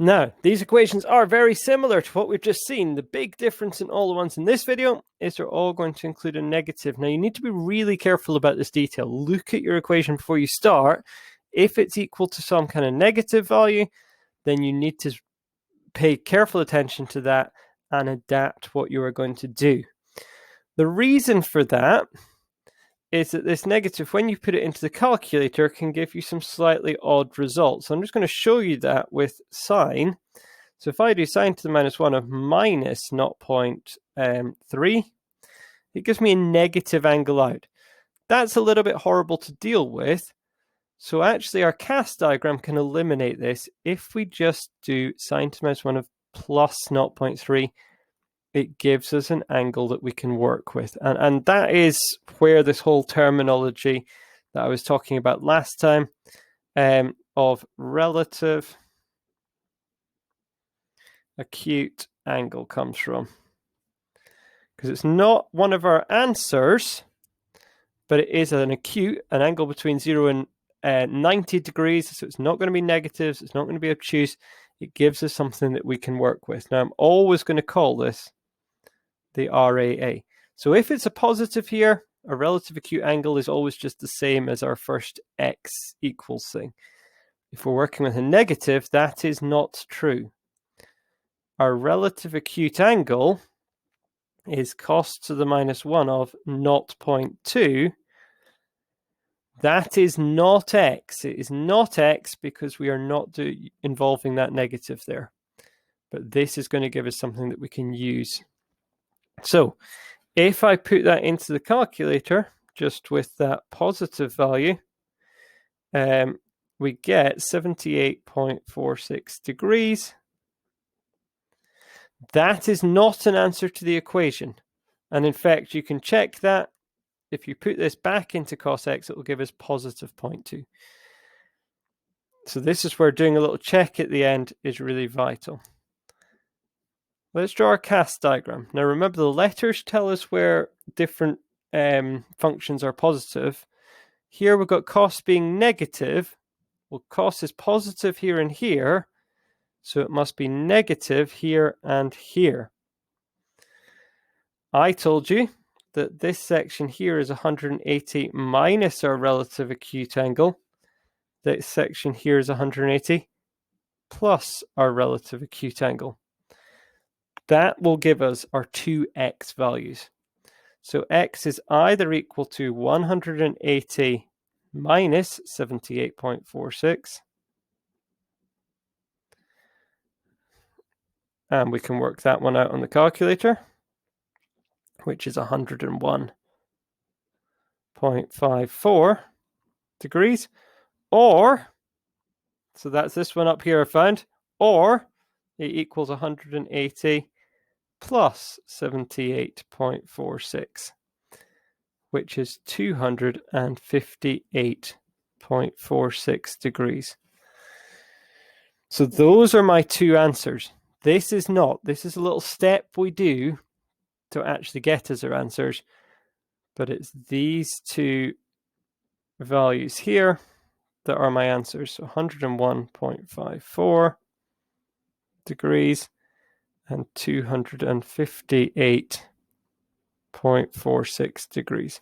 Now, these equations are very similar to what we've just seen. The big difference in all the ones in this video is they're all going to include a negative. Now, you need to be really careful about this detail. Look at your equation before you start. If it's equal to some kind of negative value, then you need to pay careful attention to that and adapt what you are going to do. The reason for that is that this negative, when you put it into the calculator, can give you some slightly odd results. So I'm just going to show you that with sine. So if I do sine to the minus 1 of minus 0.3, it gives me a negative angle out. That's a little bit horrible to deal with. So actually our cast diagram can eliminate this. If we just do sine to the minus 1 of plus 0.3, it gives us an angle that we can work with. And that is where this whole terminology that I was talking about last time of relative acute angle comes from. Because it's not one of our answers, but it is an angle between 0 and 90 degrees. So it's not going to be negatives. It's not going to be obtuse. It gives us something that we can work with. Now, I'm always going to call this the RAA. So if it's a positive here, a relative acute angle is always just the same as our first x equals thing. If we're working with a negative, that is not true. Our relative acute angle is cos to the minus 1 of 0.2. That is not x. It is not x because we are not involving that negative there. But this is going to give us something that we can use. So if I put that into the calculator, just with that positive value, we get 78.46 degrees. That is not an answer to the equation. And in fact, you can check that. If you put this back into cos x, it will give us positive 0.2. So this is where doing a little check at the end is really vital. Let's draw our cast diagram. Now remember, the letters tell us where different functions are positive. Here we've got cos being negative. Well, cos is positive here and here, so it must be negative here and here. I told you that this section here is 180 minus our relative acute angle. This section here is 180 plus our relative acute angle. That will give us our two x values. So x is either equal to 180 minus 78.46. And we can work that one out on the calculator, which is 101.54 degrees. Or, so that's this one up here I found, or it equals 180 plus 78.46, which is 258.46 degrees. So those are my two answers. This is a little step we do to actually get us our answers, but it's these two values here that are my answers. So 101.54 degrees and 258.46 degrees.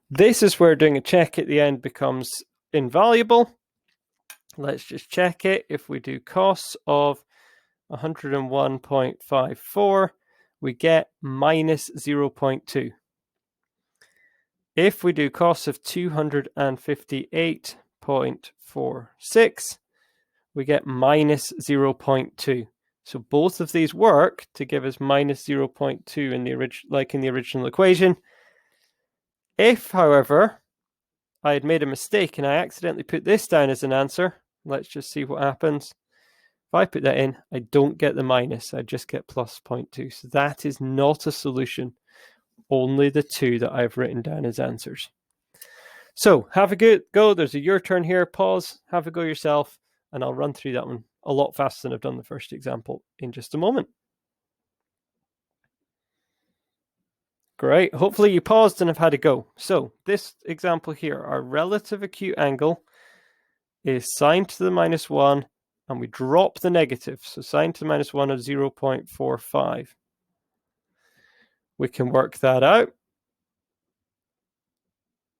This is where doing a check at the end becomes invaluable. Let's just check it. If we do cos of 101.54, we get minus 0.2. If we do cos of 258.46, we get minus 0.2. So both of these work to give us minus 0.2 in the original equation. If, however, I had made a mistake and I accidentally put this down as an answer, let's just see what happens. If I put that in, I don't get the minus, I just get plus 0.2. So that is not a solution, only the two that I've written down as answers. So have a good go. There's a your turn here. Pause, have a go yourself, and I'll run through that one a lot faster than I've done the first example in just a moment. Great. Hopefully you paused and have had a go. So this example here, our relative acute angle is sine to the minus 1 and we drop the negative. So sine to the minus 1 of 0.45. We can work that out.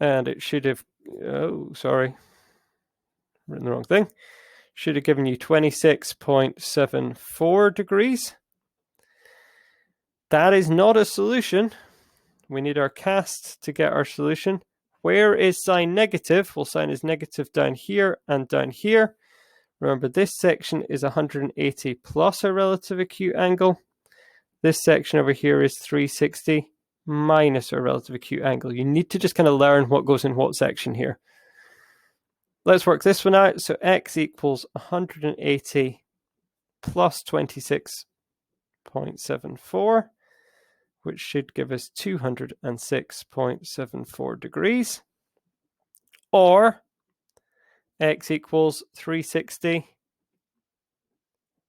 And it should have, oh, sorry, written the wrong thing. Should have given you 26.74 degrees. That is not a solution. We need our cast to get our solution. Where is sine negative? Well, sine is negative down here and down here. Remember, this section is 180 plus our relative acute angle. This section over here is 360 minus our relative acute angle. You need to just kind of learn what goes in what section here. Let's work this one out. So x equals 180 plus 26.74, which should give us 206.74 degrees. Or x equals 360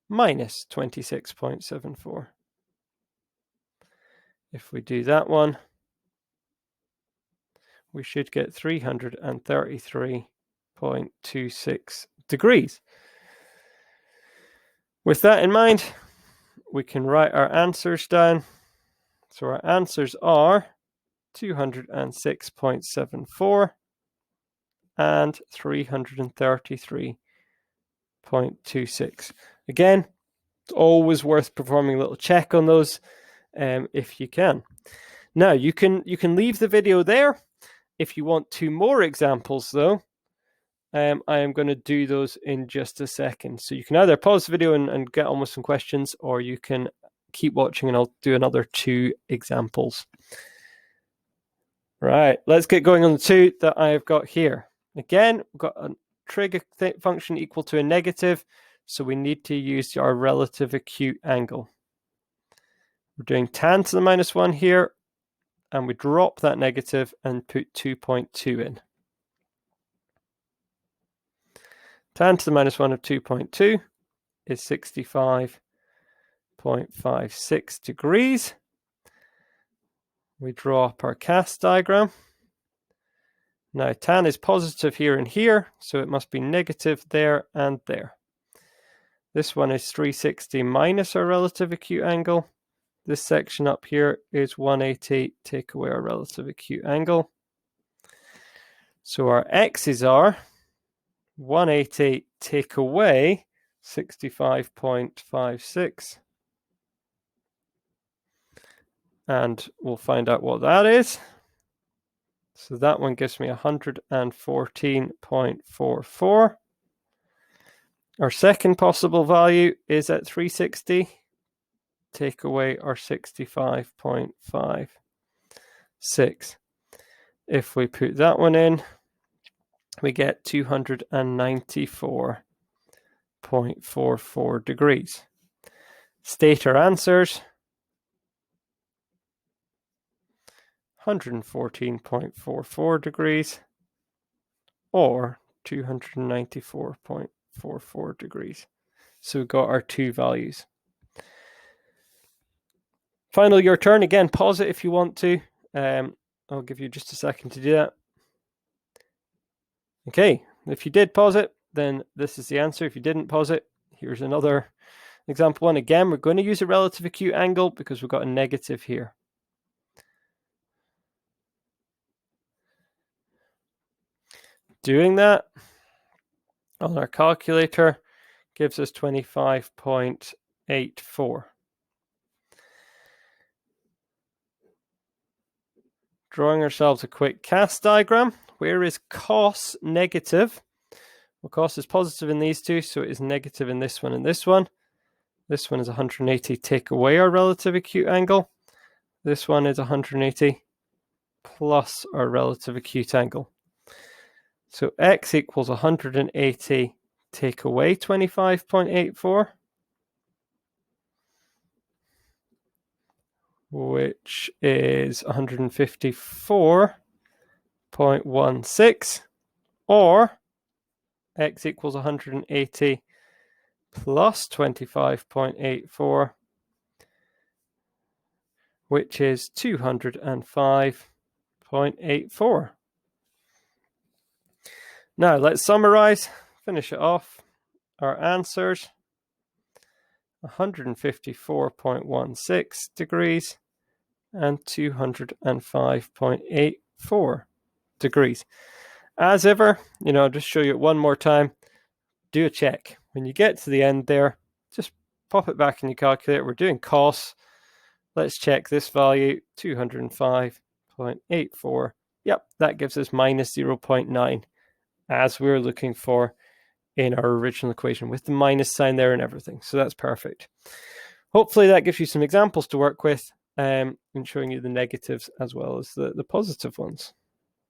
minus 26.74. If we do that one, we should get 333.26 degrees. With that in mind, we can write our answers down. So our answers are 206.74 and 333.26. Again, it's always worth performing a little check on those if you can. Now, you can leave the video there. If you want 2 more examples, though, I am going to do those in just a second. So you can either pause the video and get on with some questions, or you can keep watching and I'll do another 2 examples. Right, let's get going on the 2 that I've got here. Again, we've got a trig function equal to a negative, so we need to use our relative acute angle. We're doing tan to the minus 1 here, and we drop that negative and put 2.2 in. Tan to the minus 1 of 2.2 is 65.56 degrees. We draw up our cast diagram. Now, tan is positive here and here, so it must be negative there and there. This one is 360 minus our relative acute angle. This section up here is 180, take away our relative acute angle. So our x's are 180 take away 65.56. And we'll find out what that is. So that one gives me 114.44. Our second possible value is at 360. Take away our 65.56. If we put that one in, we get 294.44 degrees. State our answers. 114.44 degrees or 294.44 degrees. So we've got our 2 values. Finally, your turn. Again, pause it if you want to. I'll give you just a second to do that. Okay, if you did pause it, then this is the answer. If you didn't pause it, here's another example one. Again, we're going to use a relative acute angle because we've got a negative here. Doing that on our calculator gives us 25.84. Drawing ourselves a quick cast diagram. Where is cos negative? Well, cos is positive in these two, so it is negative in this one and this one. This one is 180, take away our relative acute angle. This one is 180 plus our relative acute angle. So x equals 180 take away 25.84, which is 154.16, or x equals 180 plus 25.84, which is 205.84. Now let's summarize, finish it off. our answers. 154.16 degrees and 205.84 degrees. As ever, I'll just show you it one more time. Do a check. When you get to the end there, just pop it back in your calculator. We're doing cos. Let's check this value, 205.84. Yep, that gives us minus 0.9, as we're looking for in our original equation, with the minus sign there and everything. So that's perfect. Hopefully that gives you some examples to work with, and showing you the negatives as well as the positive ones.